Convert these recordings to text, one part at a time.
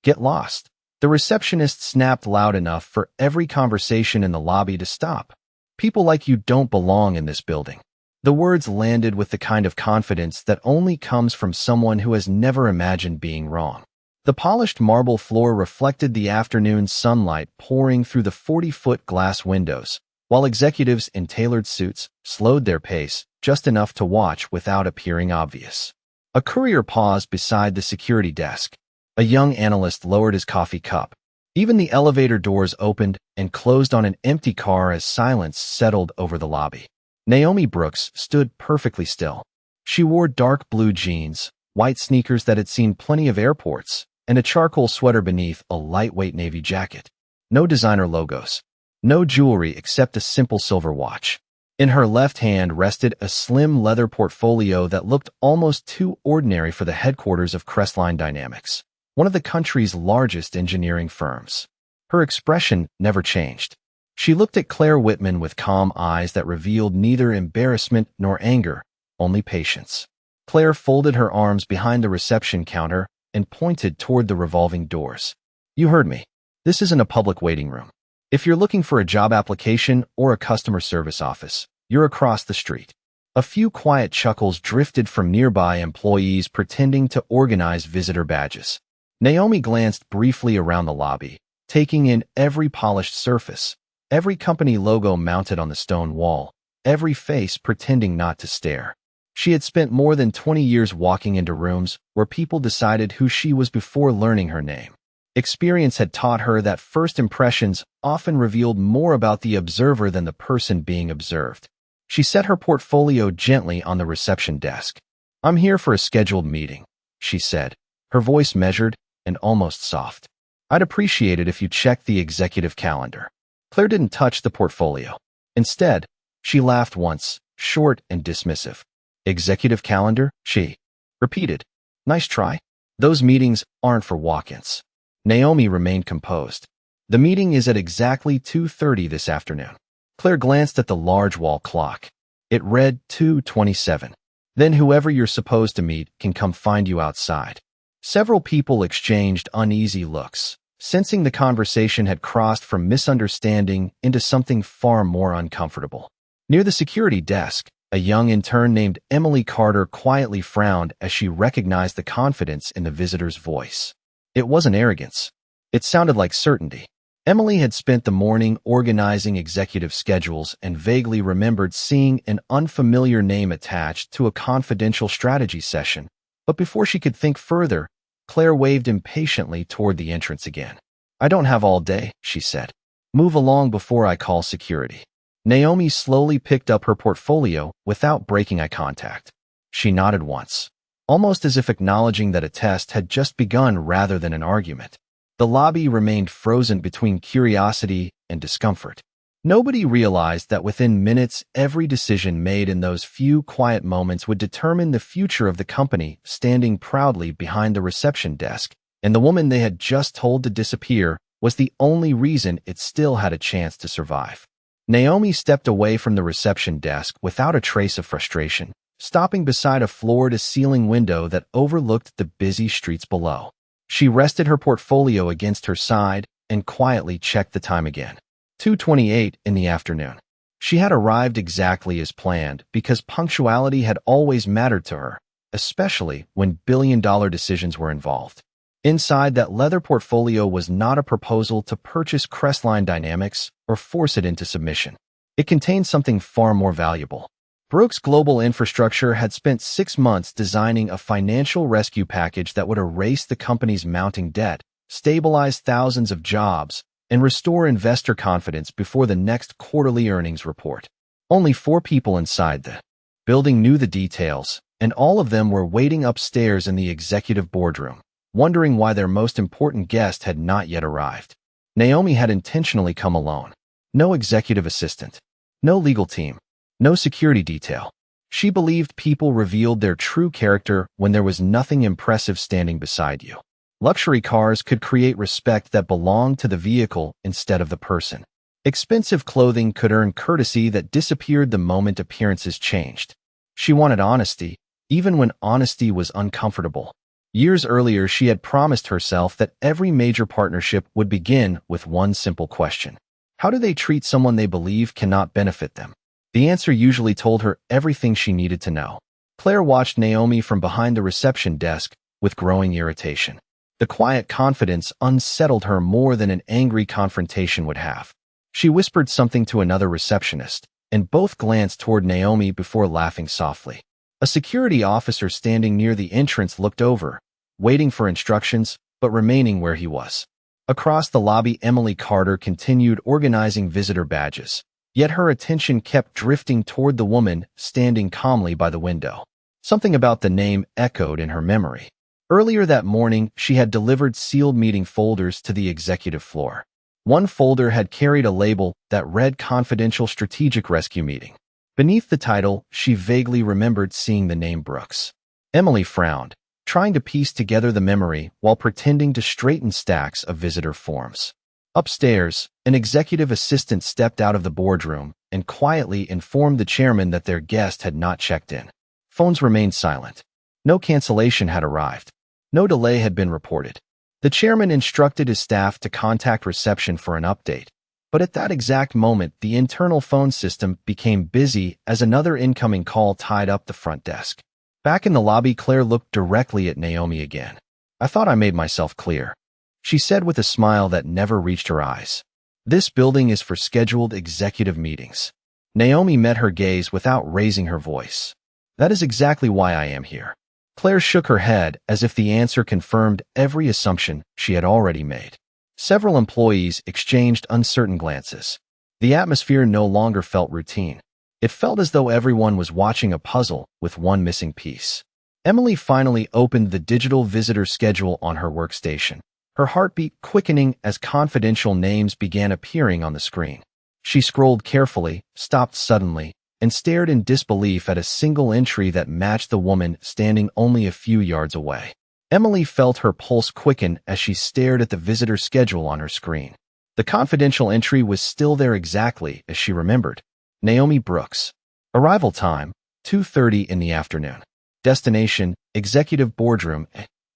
Get lost. The receptionist snapped loud enough for every conversation in the lobby to stop. People like you don't belong in this building. The words landed with the kind of confidence that only comes from someone who has never imagined being wrong. The polished marble floor reflected the afternoon sunlight pouring through the 40-foot glass windows, while executives in tailored suits slowed their pace just enough to watch without appearing obvious. A courier paused beside the security desk. A young analyst lowered his coffee cup. Even the elevator doors opened and closed on an empty car as silence settled over the lobby. Naomi Brooks stood perfectly still. She wore dark blue jeans, white sneakers that had seen plenty of airports, and a charcoal sweater beneath a lightweight navy jacket. No designer logos. No jewelry except a simple silver watch. In her left hand rested a slim leather portfolio that looked almost too ordinary for the headquarters of Crestline Dynamics, one of the country's largest engineering firms. Her expression never changed. She looked at Claire Whitman with calm eyes that revealed neither embarrassment nor anger, only patience. Claire folded her arms behind the reception counter and pointed toward the revolving doors. You heard me. This isn't a public waiting room. If you're looking for a job application or a customer service office, you're across the street. A few quiet chuckles drifted from nearby employees pretending to organize visitor badges. Naomi glanced briefly around the lobby, taking in every polished surface, every company logo mounted on the stone wall, every face pretending not to stare. She had spent more than 20 years walking into rooms where people decided who she was before learning her name. Experience had taught her that first impressions often revealed more about the observer than the person being observed. She set her portfolio gently on the reception desk. I'm here for a scheduled meeting, she said, her voice measured and almost soft. I'd appreciate it if you checked the executive calendar. Claire didn't touch the portfolio. Instead, she laughed once, short and dismissive. Executive calendar, she repeated. Nice try. Those meetings aren't for walk-ins. Naomi remained composed. The meeting is at exactly 2:30 this afternoon. Claire glanced at the large wall clock. It read 2:27. Then whoever you're supposed to meet can come find you outside. Several people exchanged uneasy looks, sensing the conversation had crossed from misunderstanding into something far more uncomfortable. Near the security desk, a young intern named Emily Carter quietly frowned as she recognized the confidence in the visitor's voice. It wasn't arrogance. It sounded like certainty. Emily had spent the morning organizing executive schedules and vaguely remembered seeing an unfamiliar name attached to a confidential strategy session. But before she could think further, Claire waved impatiently toward the entrance again. I don't have all day, she said. Move along before I call security. Naomi slowly picked up her portfolio without breaking eye contact. She nodded once, almost as if acknowledging that a test had just begun rather than an argument. The lobby remained frozen between curiosity and discomfort. Nobody realized that within minutes, every decision made in those few quiet moments would determine the future of the company standing proudly behind the reception desk, and the woman they had just told to disappear was the only reason it still had a chance to survive. Naomi stepped away from the reception desk without a trace of frustration, stopping beside a floor-to-ceiling window that overlooked the busy streets below. She rested her portfolio against her side and quietly checked the time again. 2:28 in the afternoon. She had arrived exactly as planned because punctuality had always mattered to her, especially when billion-dollar decisions were involved. Inside that leather portfolio was not a proposal to purchase Crestline Dynamics or force it into submission. It contained something far more valuable. Brooks Global Infrastructure had spent 6 months designing a financial rescue package that would erase the company's mounting debt, stabilize thousands of jobs, and restore investor confidence before the next quarterly earnings report. Only 4 people inside the building knew the details, and all of them were waiting upstairs in the executive boardroom, wondering why their most important guest had not yet arrived. Naomi had intentionally come alone. No executive assistant. No legal team. No security detail. She believed people revealed their true character when there was nothing impressive standing beside you. Luxury cars could create respect that belonged to the vehicle instead of the person. Expensive clothing could earn courtesy that disappeared the moment appearances changed. She wanted honesty, even when honesty was uncomfortable. Years earlier, she had promised herself that every major partnership would begin with one simple question. How do they treat someone they believe cannot benefit them? The answer usually told her everything she needed to know. Claire watched Naomi from behind the reception desk with growing irritation. The quiet confidence unsettled her more than an angry confrontation would have. She whispered something to another receptionist, and both glanced toward Naomi before laughing softly. A security officer standing near the entrance looked over, waiting for instructions, but remaining where he was. Across the lobby, Emily Carter continued organizing visitor badges, yet her attention kept drifting toward the woman standing calmly by the window. Something about the name echoed in her memory. Earlier that morning, she had delivered sealed meeting folders to the executive floor. One folder had carried a label that read Confidential Strategic Rescue Meeting. Beneath the title, she vaguely remembered seeing the name Brooks. Emily frowned, trying to piece together the memory while pretending to straighten stacks of visitor forms. Upstairs, an executive assistant stepped out of the boardroom and quietly informed the chairman that their guest had not checked in. Phones remained silent. No cancellation had arrived. No delay had been reported. The chairman instructed his staff to contact reception for an update, but at that exact moment, the internal phone system became busy as another incoming call tied up the front desk. Back in the lobby, Claire looked directly at Naomi again. "I thought I made myself clear," she said with a smile that never reached her eyes. "This building is for scheduled executive meetings." Naomi met her gaze without raising her voice. "That is exactly why I am here." Claire shook her head as if the answer confirmed every assumption she had already made. Several employees exchanged uncertain glances. The atmosphere no longer felt routine. It felt as though everyone was watching a puzzle with one missing piece. Emily finally opened the digital visitor schedule on her workstation, her heartbeat quickening as confidential names began appearing on the screen. She scrolled carefully, stopped suddenly, and stared in disbelief at a single entry that matched the woman standing only a few yards away. Emily felt her pulse quicken as she stared at the visitor schedule on her screen. The confidential entry was still there exactly as she remembered. Naomi Brooks. Arrival time, 2:30 in the afternoon. Destination, executive boardroom.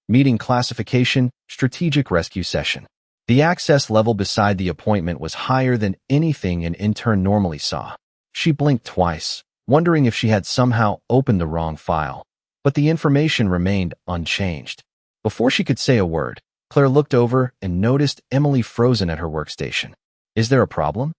Meeting classification, strategic rescue session. The access level beside the appointment was higher than anything an intern normally saw. She blinked twice, wondering if she had somehow opened the wrong file, but the information remained unchanged. Before she could say a word, Claire looked over and noticed Emily frozen at her workstation. "Is there a problem?"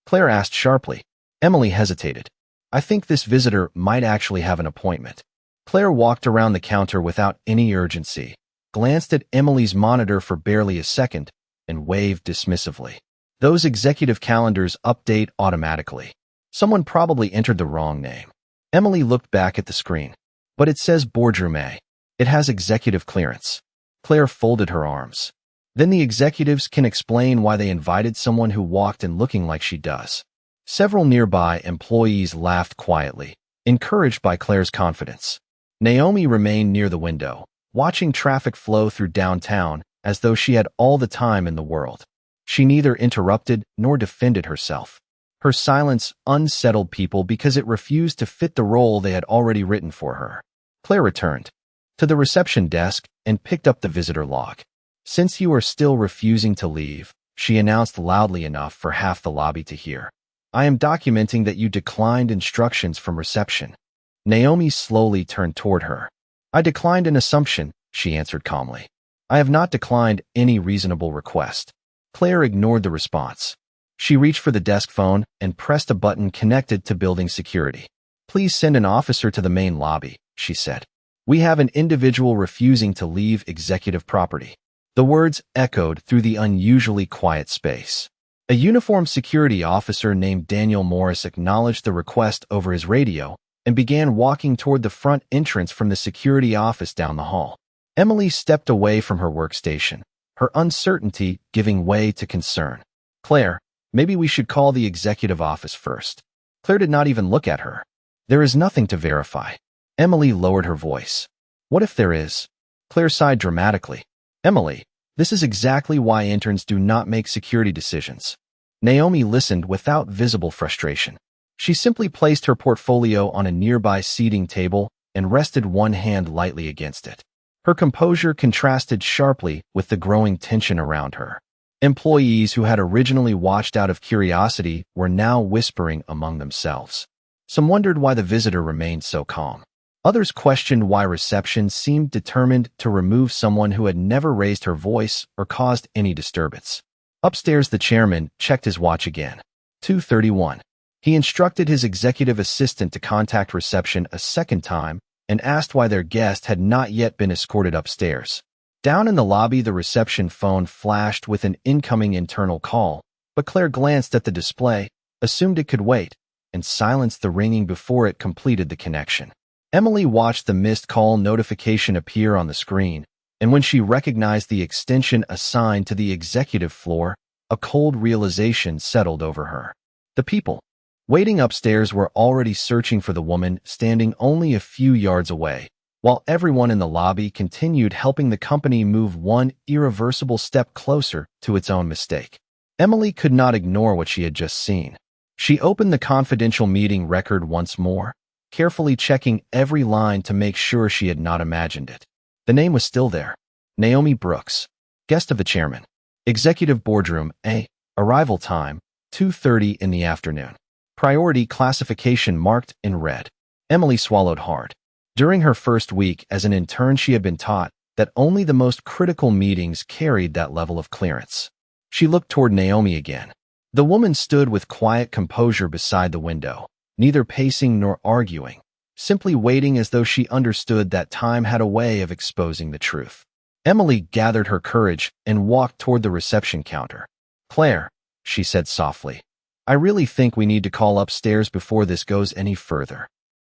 Claire asked sharply. Emily hesitated. "I think this visitor might actually have an appointment." Claire walked around the counter without any urgency, glanced at Emily's monitor for barely a second, and waved dismissively. "Those executive calendars update automatically. Someone probably entered the wrong name." Emily looked back at the screen. "But it says Boardroom A. It has executive clearance." Claire folded her arms. "Then the executives can explain why they invited someone who walked in looking like she does." Several nearby employees laughed quietly, encouraged by Claire's confidence. Naomi remained near the window, watching traffic flow through downtown as though she had all the time in the world. She neither interrupted nor defended herself. Her silence unsettled people because it refused to fit the role they had already written for her. Claire returned to the reception desk and picked up the visitor log. "Since you are still refusing to leave," she announced loudly enough for half the lobby to hear, "I am documenting that you declined instructions from reception." Naomi slowly turned toward her. "I declined an assumption," she answered calmly. "I have not declined any reasonable request." Claire ignored the response. She reached for the desk phone and pressed a button connected to building security. "Please send an officer to the main lobby," she said. "We have an individual refusing to leave executive property." The words echoed through the unusually quiet space. A uniformed security officer named Daniel Morris acknowledged the request over his radio and began walking toward the front entrance from the security office down the hall. Emily stepped away from her workstation, her uncertainty giving way to concern. "Claire, maybe we should call the executive office first." Claire did not even look at her. "There is nothing to verify." Emily lowered her voice. "What if there is?" Claire sighed dramatically. "Emily, this is exactly why interns do not make security decisions." Naomi listened without visible frustration. She simply placed her portfolio on a nearby seating table and rested one hand lightly against it. Her composure contrasted sharply with the growing tension around her. Employees who had originally watched out of curiosity were now whispering among themselves. Some wondered why the visitor remained so calm. Others questioned why reception seemed determined to remove someone who had never raised her voice or caused any disturbance. Upstairs, the chairman checked his watch again. 2:31. He instructed his executive assistant to contact reception a second time and asked why their guest had not yet been escorted upstairs. Down in the lobby, the reception phone flashed with an incoming internal call, but Claire glanced at the display, assumed it could wait, and silenced the ringing before it completed the connection. Emily watched the missed call notification appear on the screen, and when she recognized the extension assigned to the executive floor, a cold realization settled over her. The people waiting upstairs were already searching for the woman standing only a few yards away, while everyone in the lobby continued helping the company move one irreversible step closer to its own mistake. Emily could not ignore what she had just seen. She opened the confidential meeting record once more, carefully checking every line to make sure she had not imagined it. The name was still there. Naomi Brooks, guest of the chairman. Executive boardroom, A. Arrival time, 2:30 in the afternoon. Priority classification marked in red. Emily swallowed hard. During her first week as an intern, she had been taught that only the most critical meetings carried that level of clearance. She looked toward Naomi again. The woman stood with quiet composure beside the window, neither pacing nor arguing, simply waiting as though she understood that time had a way of exposing the truth. Emily gathered her courage and walked toward the reception counter. "Claire," she said softly, "I really think we need to call upstairs before this goes any further."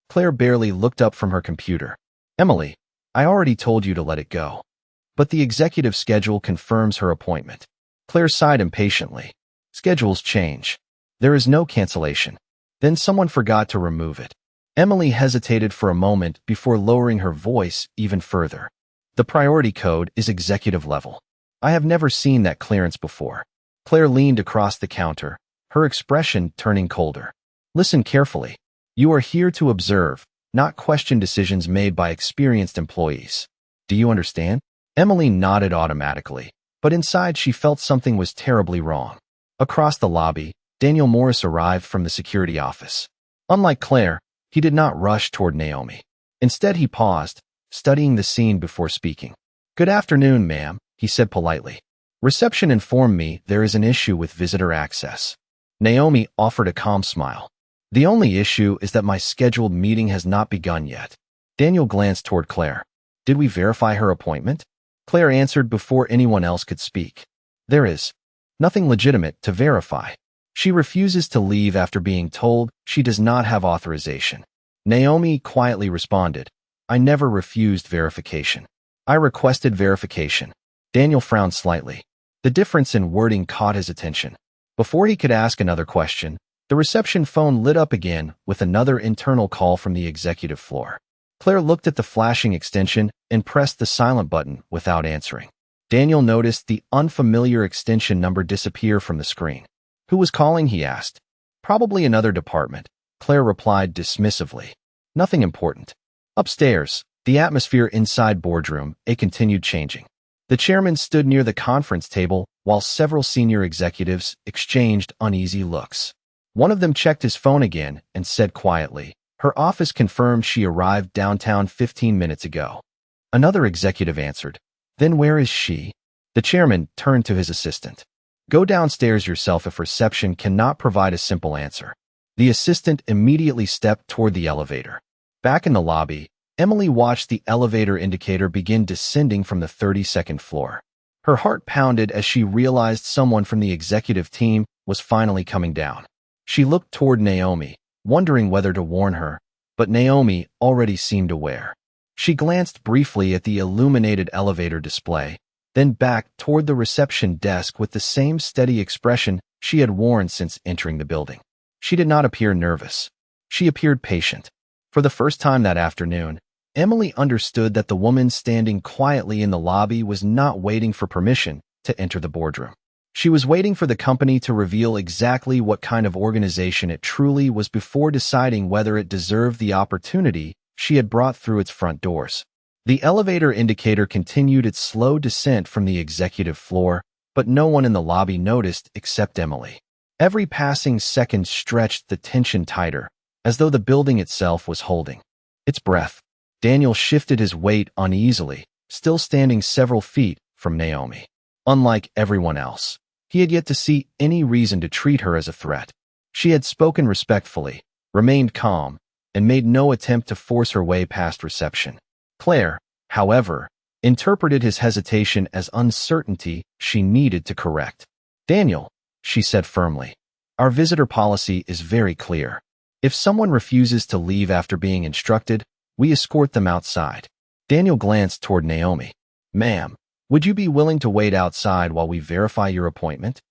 Claire barely looked up from her computer. "Emily, I already told you to let it go." But the executive schedule confirms her appointment. Claire sighed impatiently. Schedules change. There is no cancellation. Then someone forgot to remove it. Emily hesitated for a moment before lowering her voice even further. "The priority code is executive level. I have never seen that clearance before." Claire leaned across the counter, her expression turning colder. "Listen carefully. You are here to observe, not question decisions made by experienced employees. Do you understand?" Emily nodded automatically, but inside she felt something was terribly wrong. Across the lobby, Daniel Morris arrived from the security office. Unlike Claire, he did not rush toward Naomi. Instead, he paused, studying the scene before speaking. "Good afternoon, ma'am," he said politely. "Reception informed me there is an issue with visitor access." Naomi offered a calm smile. "The only issue is that my scheduled meeting has not begun yet." Daniel glanced toward Claire. "Did we verify her appointment?" Claire answered before anyone else could speak. "There is nothing legitimate to verify. She refuses to leave after being told she does not have authorization." Naomi quietly responded, "I never refused verification. I requested verification." Daniel frowned slightly. The difference in wording caught his attention. Before he could ask another question, the reception phone lit up again with another internal call from the executive floor. Claire looked at the flashing extension and pressed the silent button without answering. Daniel noticed the unfamiliar extension number disappear from the screen. "Who was calling?" he asked. "Probably another department," Claire replied dismissively. "Nothing important." Upstairs, the atmosphere inside boardroom, it continued changing. The chairman stood near the conference table while several senior executives exchanged uneasy looks. One of them checked his phone again and said quietly, "Her office confirmed she arrived downtown 15 minutes ago." Another executive answered, "Then where is she?" The chairman turned to his assistant. "Go downstairs yourself if reception cannot provide a simple answer." The assistant immediately stepped toward the elevator. Back in the lobby, Emily watched the elevator indicator begin descending from the 32nd floor. Her heart pounded as she realized someone from the executive team was finally coming down. She looked toward Naomi, wondering whether to warn her, but Naomi already seemed aware. She glanced briefly at the illuminated elevator display, then back toward the reception desk with the same steady expression she had worn since entering the building. She did not appear nervous. She appeared patient. For the first time that afternoon, Emily understood that the woman standing quietly in the lobby was not waiting for permission to enter the boardroom. She was waiting for the company to reveal exactly what kind of organization it truly was before deciding whether it deserved the opportunity she had brought through its front doors. The elevator indicator continued its slow descent from the executive floor, but no one in the lobby noticed except Emily. Every passing second stretched the tension tighter, as though the building itself was holding its breath. Daniel shifted his weight uneasily, still standing several feet from Naomi. Unlike everyone else, he had yet to see any reason to treat her as a threat. She had spoken respectfully, remained calm, and made no attempt to force her way past reception. Claire, however, interpreted his hesitation as uncertainty she needed to correct. "Daniel," she said firmly, "our visitor policy is very clear. If someone refuses to leave after being instructed, we escort them outside." Daniel glanced toward Naomi. "Ma'am, would you be willing to wait outside while we verify your appointment?"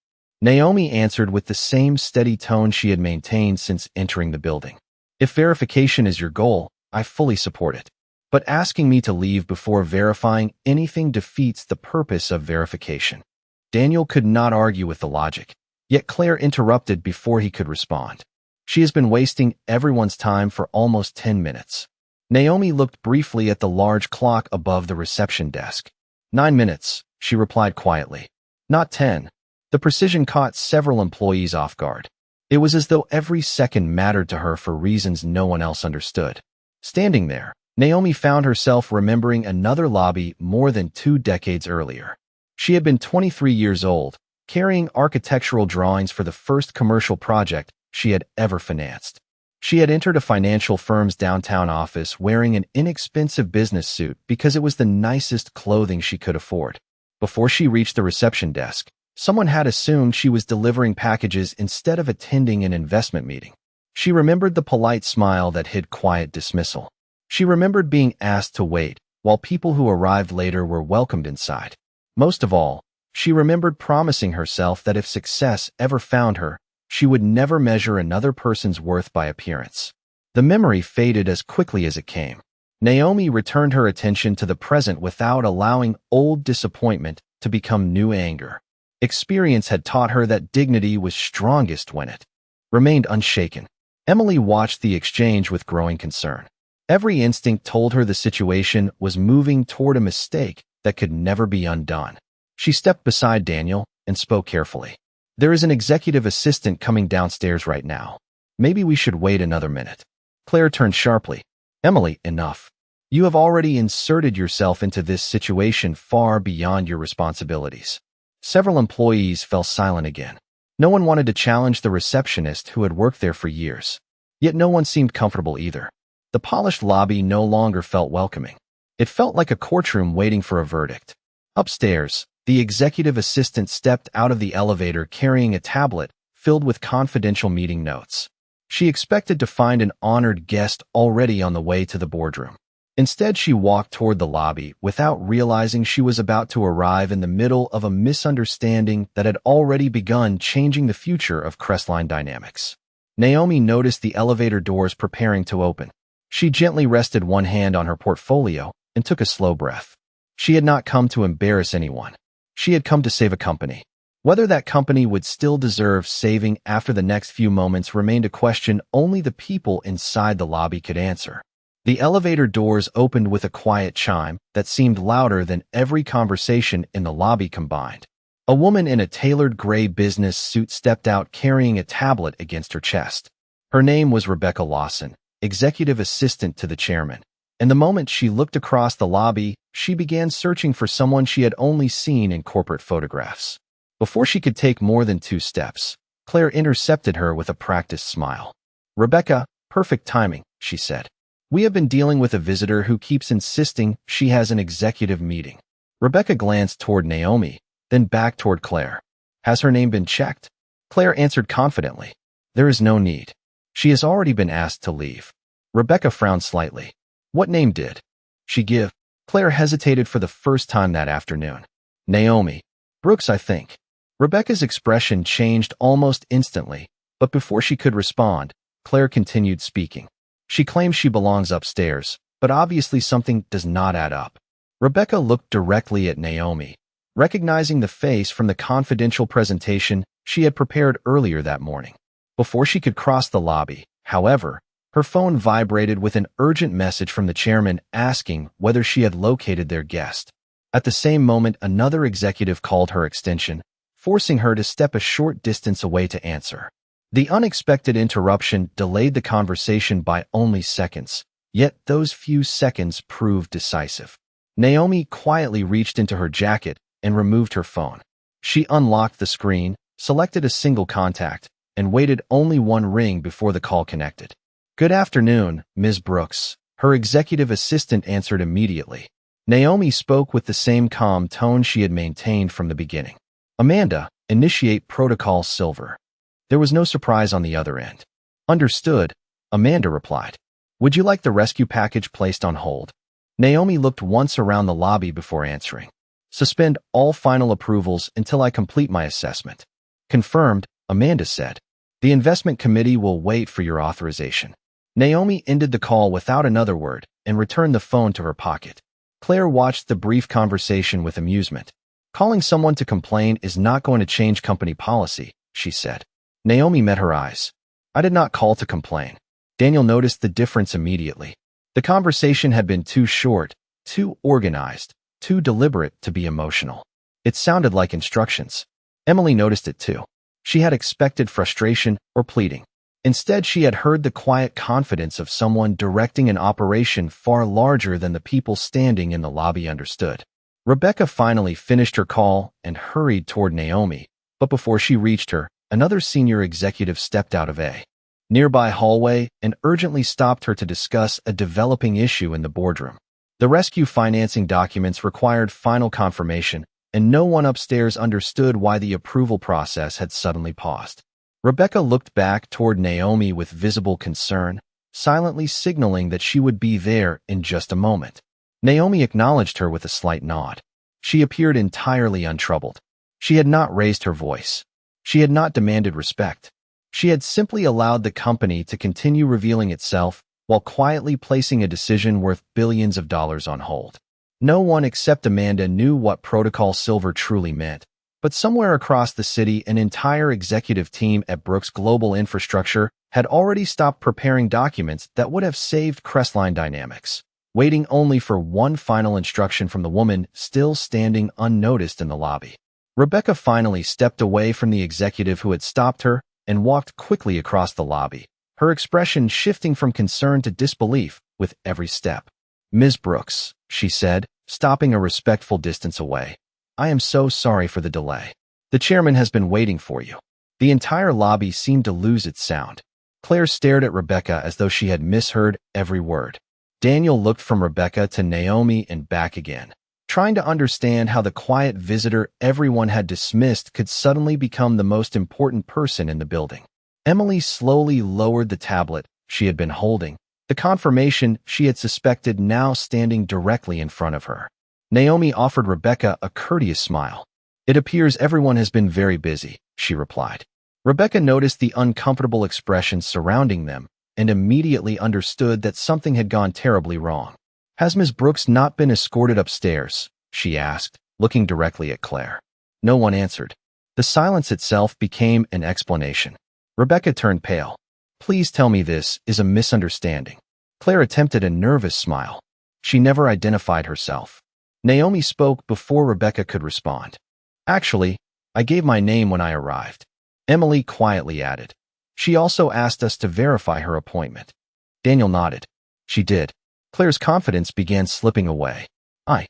Naomi answered with the same steady tone she had maintained since entering the building. "If verification is your goal, I fully support it. But asking me to leave before verifying anything defeats the purpose of verification." Daniel could not argue with the logic, yet Claire interrupted before he could respond. "She has been wasting everyone's time for almost 10 minutes. Naomi looked briefly at the large clock above the reception desk. 9 minutes, she replied quietly. Not 10. The precision caught several employees off guard. It was as though every second mattered to her for reasons no one else understood. Standing there, Naomi found herself remembering another lobby more than 2 decades earlier. She had been 23 years old, carrying architectural drawings for the first commercial project she had ever financed. She had entered a financial firm's downtown office wearing an inexpensive business suit because it was the nicest clothing she could afford. Before she reached the reception desk, someone had assumed she was delivering packages instead of attending an investment meeting. She remembered the polite smile that hid quiet dismissal. She remembered being asked to wait, while people who arrived later were welcomed inside. Most of all, she remembered promising herself that if success ever found her, she would never measure another person's worth by appearance. The memory faded as quickly as it came. Naomi returned her attention to the present without allowing old disappointment to become new anger. Experience had taught her that dignity was strongest when it remained unshaken. Emily watched the exchange with growing concern. Every instinct told her the situation was moving toward a mistake that could never be undone. She stepped beside Daniel and spoke carefully. There is an executive assistant coming downstairs right now. Maybe we should wait another minute. Claire turned sharply. Emily, enough. You have already inserted yourself into this situation far beyond your responsibilities. Several employees fell silent again. No one wanted to challenge the receptionist who had worked there for years. Yet no one seemed comfortable either. The polished lobby no longer felt welcoming. It felt like a courtroom waiting for a verdict. Upstairs, the executive assistant stepped out of the elevator carrying a tablet filled with confidential meeting notes. She expected to find an honored guest already on the way to the boardroom. Instead, she walked toward the lobby without realizing she was about to arrive in the middle of a misunderstanding that had already begun changing the future of Crestline Dynamics. Naomi noticed the elevator doors preparing to open. She gently rested one hand on her portfolio and took a slow breath. She had not come to embarrass anyone. She had come to save a company. Whether that company would still deserve saving after the next few moments remained a question only the people inside the lobby could answer. The elevator doors opened with a quiet chime that seemed louder than every conversation in the lobby combined. A woman in a tailored gray business suit stepped out carrying a tablet against her chest. Her name was Rebecca Lawson, executive assistant to the chairman. And the moment she looked across the lobby, she began searching for someone she had only seen in corporate photographs. Before she could take more than 2 steps, Claire intercepted her with a practiced smile. Rebecca, perfect timing, she said. We have been dealing with a visitor who keeps insisting she has an executive meeting. Rebecca glanced toward Naomi, then back toward Claire. Has her name been checked? Claire answered confidently. There is no need. She has already been asked to leave. Rebecca frowned slightly. What name did she give? Claire hesitated for the first time that afternoon. Naomi. Brooks, I think. Rebecca's expression changed almost instantly, but before she could respond, Claire continued speaking. She claims she belongs upstairs, but obviously something does not add up. Rebecca looked directly at Naomi, recognizing the face from the confidential presentation she had prepared earlier that morning. Before she could cross the lobby, however, Her phone vibrated with an urgent message from the chairman asking whether she had located their guest. At the same moment, another executive called her extension, forcing her to step a short distance away to answer. The unexpected interruption delayed the conversation by only seconds, yet those few seconds proved decisive. Naomi quietly reached into her jacket and removed her phone. She unlocked the screen, selected a single contact, and waited only one ring before the call connected. "Good afternoon, Ms. Brooks." Her executive assistant answered immediately. Naomi spoke with the same calm tone she had maintained from the beginning. "Amanda, initiate protocol silver." There was no surprise on the other end. "Understood," Amanda replied. "Would you like the rescue package placed on hold?" Naomi looked once around the lobby before answering. "Suspend all final approvals until I complete my assessment." "Confirmed," Amanda said. "The investment committee will wait for your authorization." Naomi ended the call without another word and returned the phone to her pocket. Claire watched the brief conversation with amusement. "Calling someone to complain is not going to change company policy," she said. Naomi met her eyes. "I did not call to complain." Daniel noticed the difference immediately. The conversation had been too short, too organized, too deliberate to be emotional. It sounded like instructions. Emily noticed it too. She had expected frustration or pleading. Instead, she had heard the quiet confidence of someone directing an operation far larger than the people standing in the lobby understood. Rebecca finally finished her call and hurried toward Naomi, but before she reached her, another senior executive stepped out of a nearby hallway and urgently stopped her to discuss a developing issue in the boardroom. The rescue financing documents required final confirmation, and no one upstairs understood why the approval process had suddenly paused. Rebecca looked back toward Naomi with visible concern, silently signaling that she would be there in just a moment. Naomi acknowledged her with a slight nod. She appeared entirely untroubled. She had not raised her voice. She had not demanded respect. She had simply allowed the company to continue revealing itself while quietly placing a decision worth billions of dollars on hold. No one except Amanda knew what Protocol Silver truly meant, but somewhere across the city, an entire executive team at Brooks Global Infrastructure had already stopped preparing documents that would have saved Crestline Dynamics, waiting only for one final instruction from the woman still standing unnoticed in the lobby. Rebecca finally stepped away from the executive who had stopped her and walked quickly across the lobby, her expression shifting from concern to disbelief with every step. "Ms. Brooks," she said, stopping a respectful distance away, "I am so sorry for the delay. The chairman has been waiting for you." The entire lobby seemed to lose its sound. Claire stared at Rebecca as though she had misheard every word. Daniel looked from Rebecca to Naomi and back again, trying to understand how the quiet visitor everyone had dismissed could suddenly become the most important person in the building. Emily slowly lowered the tablet she had been holding, the confirmation she had suspected now standing directly in front of her. Naomi offered Rebecca a courteous smile. "It appears everyone has been very busy," she replied. Rebecca noticed the uncomfortable expressions surrounding them and immediately understood that something had gone terribly wrong. "Has Ms. Brooks not been escorted upstairs?" she asked, looking directly at Claire. No one answered. The silence itself became an explanation. Rebecca turned pale. "Please tell me this is a misunderstanding." Claire attempted a nervous smile. She never identified herself. Naomi spoke before Rebecca could respond. "Actually, I gave my name when I arrived," Emily quietly added. "She also asked us to verify her appointment." Daniel nodded. "She did." Claire's confidence began slipping away. I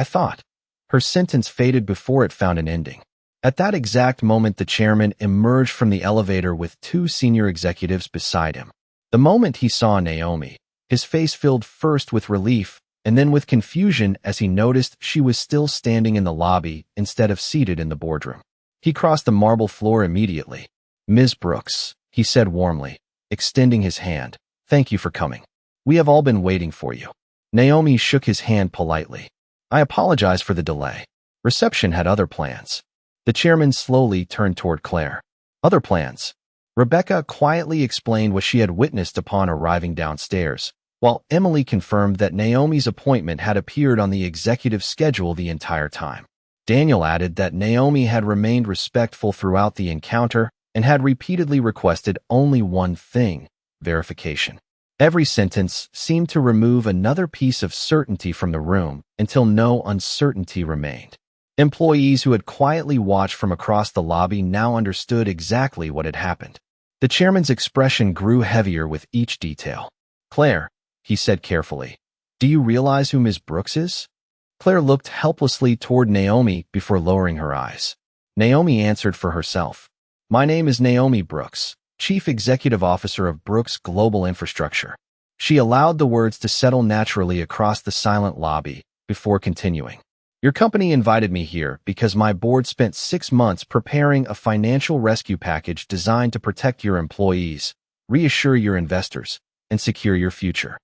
thought." Her sentence faded before it found an ending. At that exact moment, the chairman emerged from the elevator with two senior executives beside him. The moment he saw Naomi, his face filled first with relief and then with confusion as he noticed she was still standing in the lobby instead of seated in the boardroom. He crossed the marble floor immediately. "Ms. Brooks," he said warmly, extending his hand, "thank you for coming. We have all been waiting for you." Naomi shook his hand politely. "I apologize for the delay. Reception had other plans." The chairman slowly turned toward Claire. "Other plans?" Rebecca quietly explained what she had witnessed upon arriving downstairs, while Emily confirmed that Naomi's appointment had appeared on the executive schedule the entire time. Daniel added that Naomi had remained respectful throughout the encounter and had repeatedly requested only one thing: verification. Every sentence seemed to remove another piece of certainty from the room until no uncertainty remained. Employees who had quietly watched from across the lobby now understood exactly what had happened. The chairman's expression grew heavier with each detail. "Claire," he said carefully, "do you realize who Ms. Brooks is?" Claire looked helplessly toward Naomi before lowering her eyes. Naomi answered for herself. "My name is Naomi Brooks, Chief Executive Officer of Brooks Global Infrastructure." She allowed the words to settle naturally across the silent lobby before continuing. "Your company invited me here because my board spent 6 months preparing a financial rescue package designed to protect your employees, reassure your investors, and secure your future."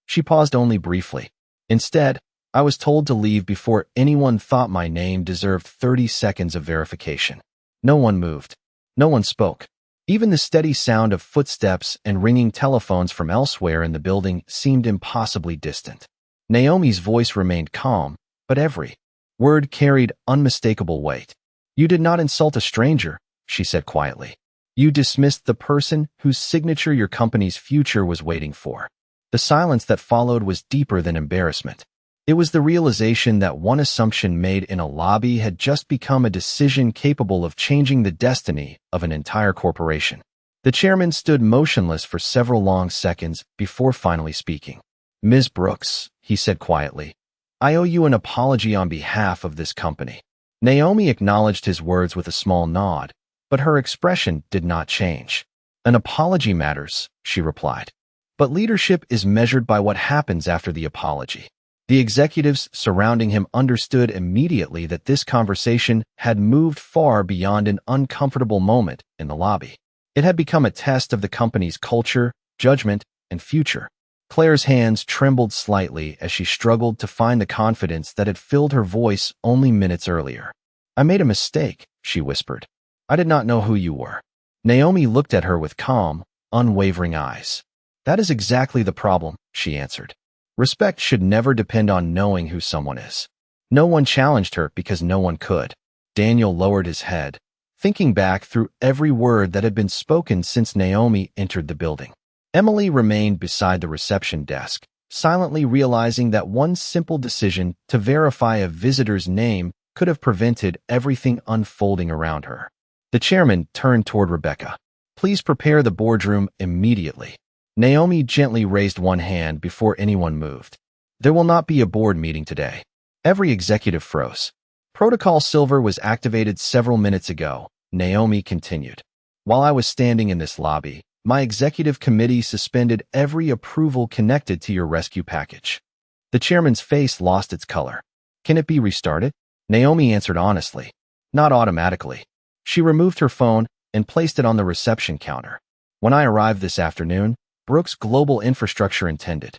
She paused only briefly. "Instead, I was told to leave before anyone thought my name deserved 30 seconds of verification." No one moved. No one spoke. Even the steady sound of footsteps and ringing telephones from elsewhere in the building seemed impossibly distant. Naomi's voice remained calm, but every word carried unmistakable weight. "You did not insult a stranger," she said quietly. "You dismissed the person whose signature your company's future was waiting for." The silence that followed was deeper than embarrassment. It was the realization that one assumption made in a lobby had just become a decision capable of changing the destiny of an entire corporation. The chairman stood motionless for several long seconds before finally speaking. "Ms. Brooks," he said quietly, "I owe you an apology on behalf of this company." Naomi acknowledged his words with a small nod, but her expression did not change. "An apology matters," she replied. "But leadership is measured by what happens after the apology." The executives surrounding him understood immediately that this conversation had moved far beyond an uncomfortable moment in the lobby. It had become a test of the company's culture, judgment, and future. Claire's hands trembled slightly as she struggled to find the confidence that had filled her voice only minutes earlier. "I made a mistake," she whispered. "I did not know who you were." Naomi looked at her with calm, unwavering eyes. "That is exactly the problem," she answered. "Respect should never depend on knowing who someone is." No one challenged her because no one could. Daniel lowered his head, thinking back through every word that had been spoken since Naomi entered the building. Emily remained beside the reception desk, silently realizing that one simple decision to verify a visitor's name could have prevented everything unfolding around her. The chairman turned toward Rebecca. "Please prepare the boardroom immediately." Naomi gently raised one hand before anyone moved. "There will not be a board meeting today." Every executive froze. "Protocol Silver was activated several minutes ago," Naomi continued. "While I was standing in this lobby, my executive committee suspended every approval connected to your rescue package." The chairman's face lost its color. "Can it be restarted?" Naomi answered honestly. "Not automatically." She removed her phone and placed it on the reception counter. "When I arrived this afternoon, Brooks Global Infrastructure intended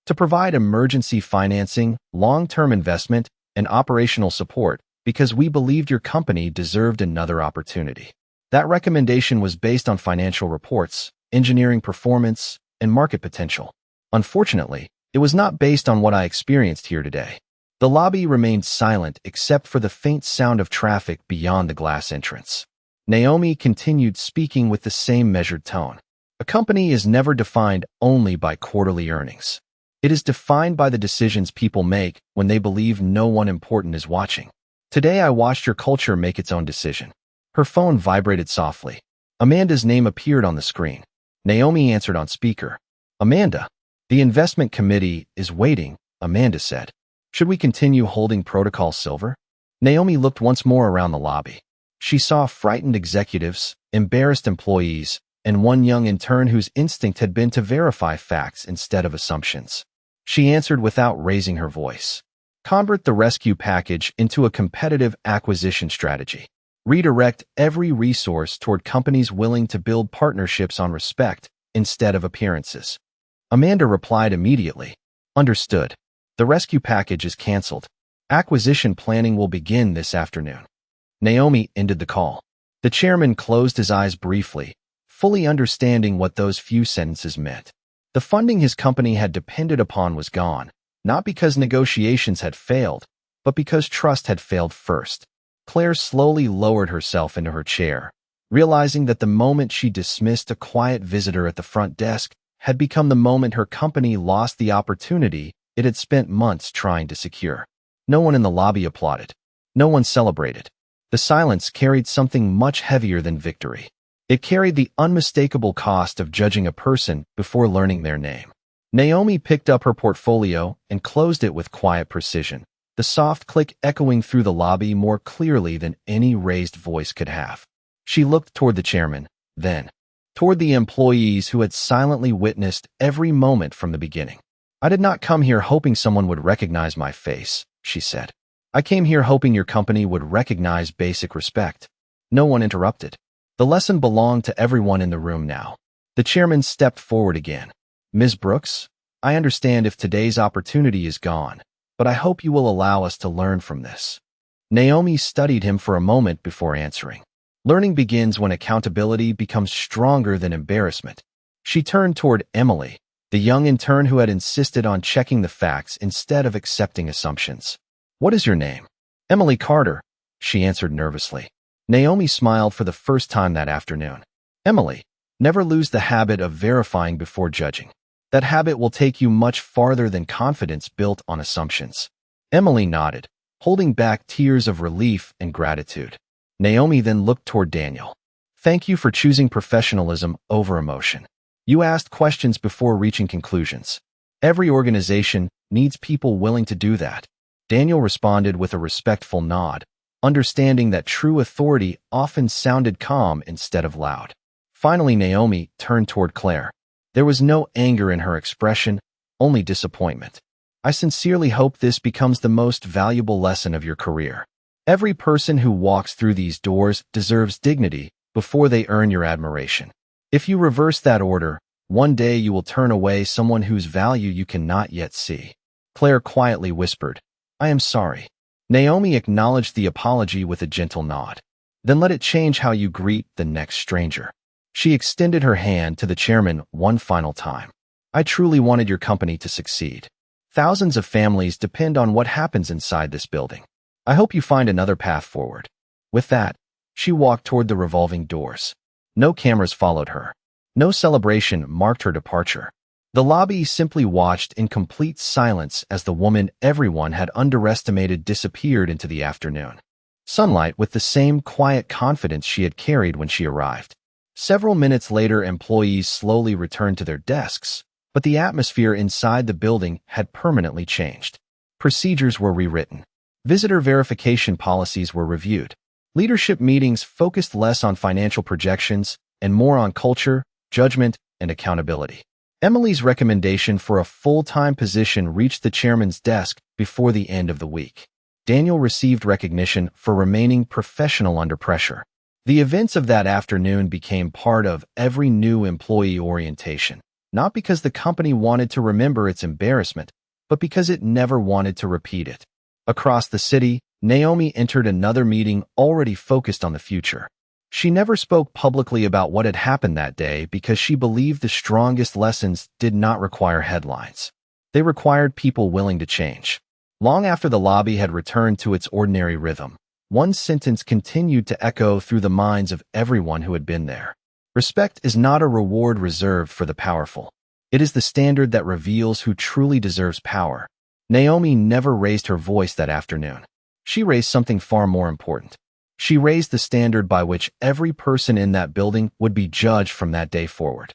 to provide emergency financing, long-term investment, and operational support because we believed your company deserved another opportunity. That recommendation was based on financial reports, engineering performance, and market potential. Unfortunately, it was not based on what I experienced here today." The lobby remained silent except for the faint sound of traffic beyond the glass entrance. Naomi continued speaking with the same measured tone. "A company is never defined only by quarterly earnings. It is defined by the decisions people make when they believe no one important is watching. Today I watched your culture make its own decision." Her phone vibrated softly. Amanda's name appeared on the screen. Naomi answered on speaker. "Amanda, the investment committee is waiting," Amanda said. "Should we continue holding Protocol Silver?" Naomi looked once more around the lobby. She saw frightened executives, embarrassed employees, and one young intern whose instinct had been to verify facts instead of assumptions. She answered without raising her voice. "Convert the rescue package into a competitive acquisition strategy. Redirect every resource toward companies willing to build partnerships on respect instead of appearances." Amanda replied immediately. "Understood. The rescue package is canceled. Acquisition planning will begin this afternoon." Naomi ended the call. The chairman closed his eyes briefly, fully understanding what those few sentences meant. The funding his company had depended upon was gone, not because negotiations had failed, but because trust had failed first. Claire slowly lowered herself into her chair, realizing that the moment she dismissed a quiet visitor at the front desk had become the moment her company lost the opportunity it had spent months trying to secure. No one in the lobby applauded. No one celebrated. The silence carried something much heavier than victory. It carried the unmistakable cost of judging a person before learning their name. Naomi picked up her portfolio and closed it with quiet precision, the soft click echoing through the lobby more clearly than any raised voice could have. She looked toward the chairman, then toward the employees who had silently witnessed every moment from the beginning. "I did not come here hoping someone would recognize my face," she said. "I came here hoping your company would recognize basic respect." No one interrupted. The lesson belonged to everyone in the room now. The chairman stepped forward again. "Ms. Brooks, I understand if today's opportunity is gone, but I hope you will allow us to learn from this." Naomi studied him for a moment before answering. Learning begins when accountability becomes stronger than embarrassment. She turned toward Emily, the young intern who had insisted on checking the facts instead of accepting assumptions. "What is your name?" "Emily Carter," she answered nervously. Naomi smiled for the first time that afternoon. "Emily, never lose the habit of verifying before judging. That habit will take you much farther than confidence built on assumptions." Emily nodded, holding back tears of relief and gratitude. Naomi then looked toward Daniel. "Thank you for choosing professionalism over emotion. You asked questions before reaching conclusions. Every organization needs people willing to do that." Daniel responded with a respectful nod, understanding that true authority often sounded calm instead of loud. Finally, Naomi turned toward Claire. There was no anger in her expression, only disappointment. "I sincerely hope this becomes the most valuable lesson of your career. Every person who walks through these doors deserves dignity before they earn your admiration. If you reverse that order, one day you will turn away someone whose value you cannot yet see." Claire quietly whispered, "I am sorry." Naomi acknowledged the apology with a gentle nod. "Then let it change how you greet the next stranger." She extended her hand to the chairman one final time. "I truly wanted your company to succeed. Thousands of families depend on what happens inside this building. I hope you find another path forward." With that, she walked toward the revolving doors. No cameras followed her. No celebration marked her departure. The lobby simply watched in complete silence as the woman everyone had underestimated disappeared into the afternoon sunlight with the same quiet confidence she had carried when she arrived. Several minutes later, employees slowly returned to their desks, but the atmosphere inside the building had permanently changed. Procedures were rewritten. Visitor verification policies were reviewed. Leadership meetings focused less on financial projections and more on culture, judgment, and accountability. Emily's recommendation for a full-time position reached the chairman's desk before the end of the week. Daniel received recognition for remaining professional under pressure. The events of that afternoon became part of every new employee orientation, not because the company wanted to remember its embarrassment, but because it never wanted to repeat it. Across the city, Naomi entered another meeting already focused on the future. She never spoke publicly about what had happened that day because she believed the strongest lessons did not require headlines. They required people willing to change. Long after the lobby had returned to its ordinary rhythm, one sentence continued to echo through the minds of everyone who had been there. "Respect is not a reward reserved for the powerful. It is the standard that reveals who truly deserves power." Naomi never raised her voice that afternoon. She raised something far more important. She raised the standard by which every person in that building would be judged from that day forward.